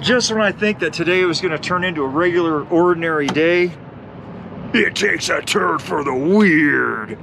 Just when I think that today was going to turn into a regular, ordinary day, it takes a turn for the weird.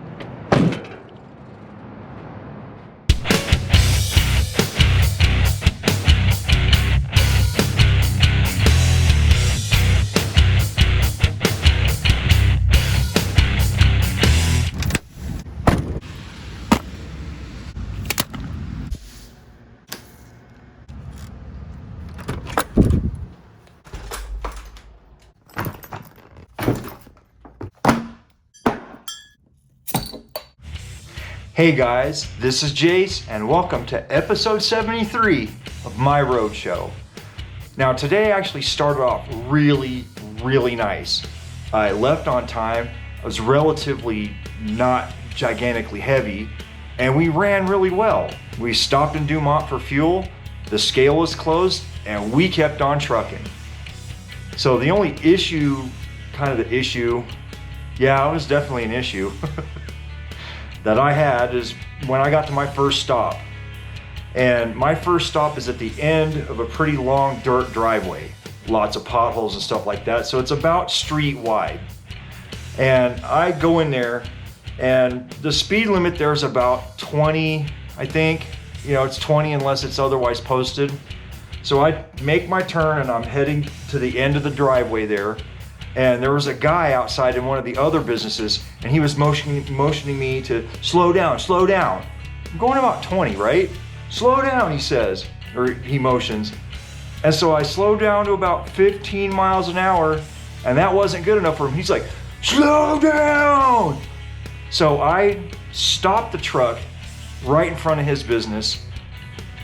Hey guys, this is Jace and welcome to episode 73 of my road show. Now today actually started off really nice. I left on time, I was relatively not gigantically heavy, and we ran really well. We stopped in Dumont for fuel, the scale was closed, and we kept on trucking. So the only issue, yeah, it was definitely an issue, that I had is when I got to my first stop. And my first stop is at the end of a pretty long dirt driveway. Lots of potholes and stuff like that. So it's about street wide. And I go in there and the speed limit there is about 20, I think. You know, it's 20 unless it's otherwise posted. So I make my turn and I'm heading to the end of the driveway there. And there was a guy outside in one of the other businesses, and he was motioning me to slow down. I'm going about 20, right? Slow down, he says, or he motions. And so I slowed down to about 15 miles an hour, and that wasn't good enough for him. He's like, slow down! So I stopped the truck right in front of his business,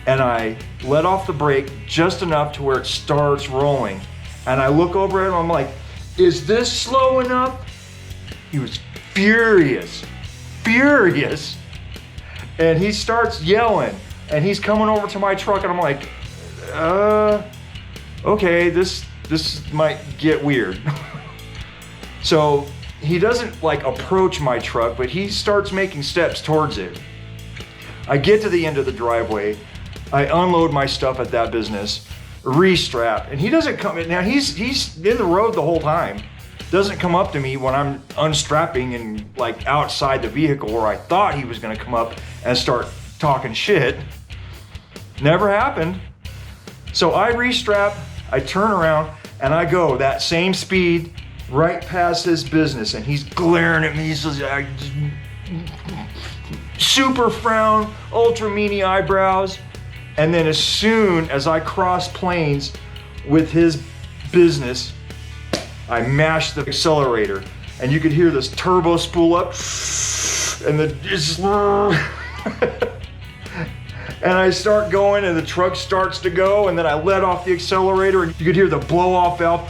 and I let off the brake just enough to where it starts rolling. And I look over at him, I'm like, is this slow enough? He was furious. And he starts yelling and he's coming over to my truck and I'm like, okay, this might get weird. So he doesn't like approach my truck, but he starts making steps towards it. I get to the end of the driveway. I unload my stuff at that business, restrap, and he doesn't come in. Now he's in the road the whole time, doesn't come up to me when I'm unstrapping and like outside the vehicle where I thought he was going to come up and start talking shit. Never happened. So I restrap, I turn around, and I go that same speed right past his business, and he's glaring at me. He says, super frown, ultra meanie eyebrows. And then as soon as I cross planes with his business, I mashed the accelerator and you could hear this turbo spool up and and I start going and the truck starts to go, and then I let off the accelerator and you could hear the blow off valve.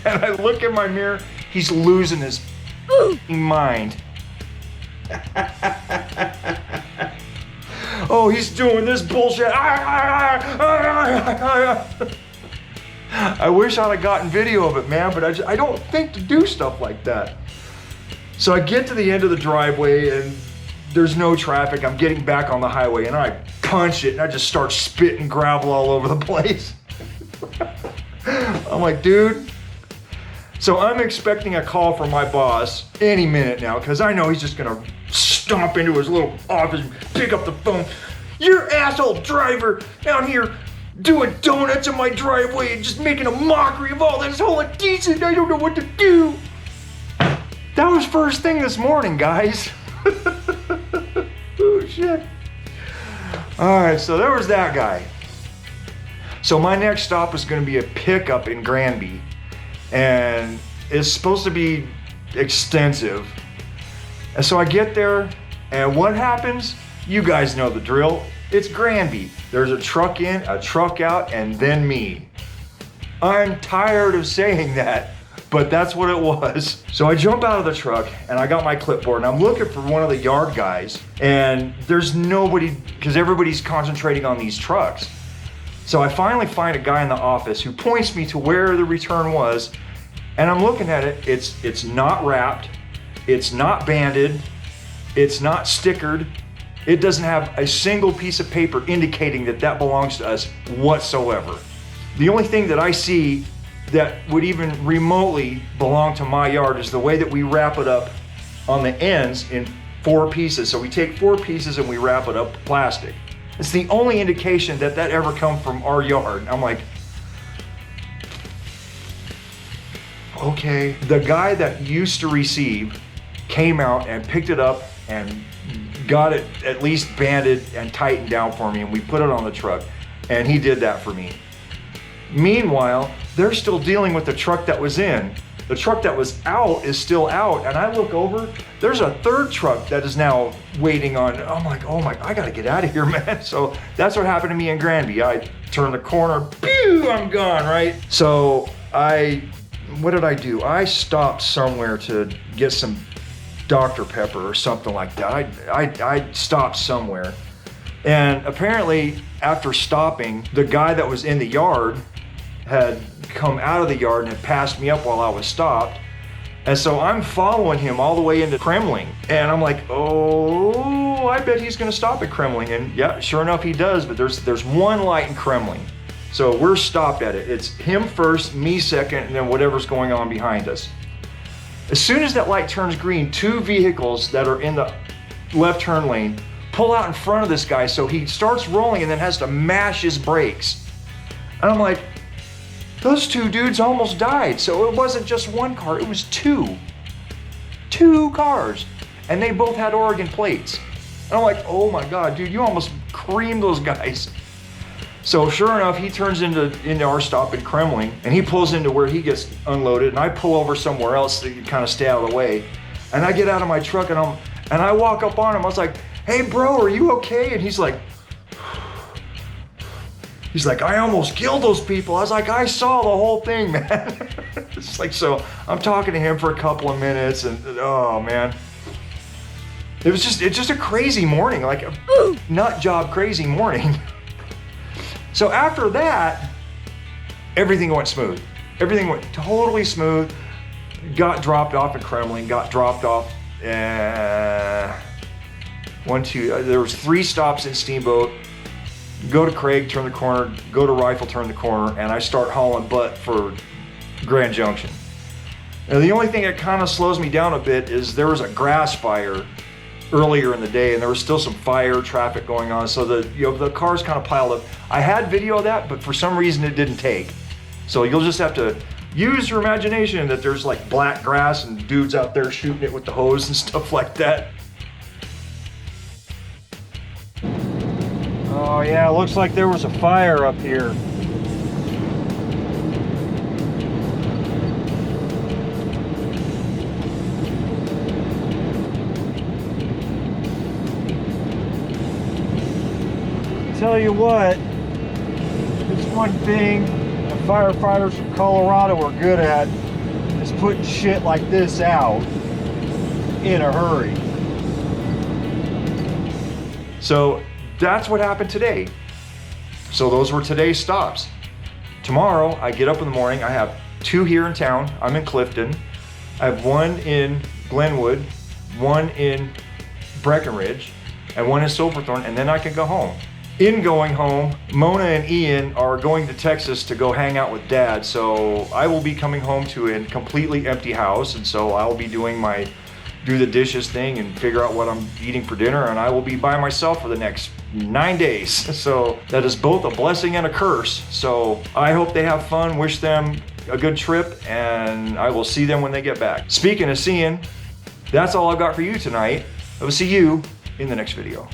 And I look in my mirror, he's losing his mind. Oh, he's doing this bullshit. I wish I'd have gotten video of it, man, but I don't think to do stuff like that. So I get to the end of the driveway and there's no traffic. I'm getting back on the highway and I punch it and I just start spitting gravel all over the place. I'm like, dude. So I'm expecting a call from my boss any minute now because I know he's just gonna stomp into his little office and pick up the phone. Your asshole driver out here doing donuts in my driveway and just making a mockery of all this whole decent. I don't know what to do. That was first thing this morning, guys. Oh shit. All right, so there was that guy. So my next stop is going to be a pickup in Granby, and it's supposed to be extensive. And so I get there, and what happens? You guys know the drill. It's Granby. There's a truck in, a truck out, and then me. I'm tired of saying that, but that's what it was. So I jump out of the truck, and I got my clipboard, and I'm looking for one of the yard guys, and there's nobody, because everybody's concentrating on these trucks. So I finally find a guy in the office who points me to where the return was, and I'm looking at it. It's not wrapped, it's not banded, it's not stickered, It doesn't have a single piece of paper indicating that that belongs to us whatsoever. The only thing that I see that would even remotely belong to my yard is the way that we wrap it up on the ends in 4 pieces. So we take 4 pieces and we wrap it up with plastic. It's the only indication that that ever come from our yard. I'm like, okay. The guy that used to receive came out and picked it up and got it at least banded and tightened down for me, and we put it on the truck, and he did that for me. Meanwhile, they're still dealing with the truck that was in. The truck that was out is still out, and I look over, there's a 3rd truck that is now waiting on. I'm like, oh my, I gotta get out of here, man. So that's what happened to me in Granby. I turned the corner, pew, I'm gone, right? So what did I do? I stopped somewhere to get some Dr. Pepper or something like that. I stopped somewhere. And apparently after stopping, the guy that was in the yard had come out of the yard and had passed me up while I was stopped. And so I'm following him all the way into Kremling. And I'm like, oh, I bet he's gonna stop at Kremling. And yeah, sure enough he does, but there's one light in Kremling. So we're stopped at it. It's him first, me second, and then whatever's going on behind us. As soon as that light turns green, 2 vehicles that are in the left turn lane pull out in front of this guy, so he starts rolling and then has to mash his brakes. And I'm like, those 2 dudes almost died. So it wasn't just 1 car, it was 2. 2 cars. And they both had Oregon plates. And I'm like, oh my God, dude, you almost creamed those guys. So sure enough, he turns into our stop in Kremling, and he pulls into where he gets unloaded, and I pull over somewhere else to kind of stay out of the way. And I get out of my truck and I walk up on him. I was like, hey bro, are you okay? And he's like, I almost killed those people. I was like, I saw the whole thing, man. It's like, so I'm talking to him for a couple of minutes, and oh man. It's just a crazy morning, like a nut job crazy morning. So after that, everything went smooth. Everything went totally smooth. Got dropped off in Kremling, got dropped off, there was 3 stops in Steamboat. Go to Craig, turn the corner, go to Rifle, turn the corner, and I start hauling butt for Grand Junction. Now the only thing that kind of slows me down a bit is there was a grass fire earlier in the day, and there was still some fire traffic going on, so the cars kind of piled up. I had video of that, but for some reason it didn't take. So you'll just have to use your imagination that there's like black grass and dudes out there shooting it with the hose and stuff like that. Oh yeah, it looks like there was a fire up here. Tell you what, it's one thing the firefighters from Colorado are good at is putting shit like this out in a hurry. So that's what happened today. So those were today's stops. Tomorrow I get up in the morning, I have 2 here in town. I'm in Clifton. I have 1 in Glenwood, 1 in Breckenridge, and 1 in Silverthorne, and then I can go home. In going home, Mona and Ian are going to Texas to go hang out with Dad, so I will be coming home to a completely empty house, and so I'll be doing my do the dishes thing and figure out what I'm eating for dinner, and I will be by myself for the next 9 days. So that is both a blessing and a curse. So I hope they have fun, wish them a good trip, and I will see them when they get back. Speaking of seeing, that's all I've got for you tonight. I will see you in the next video.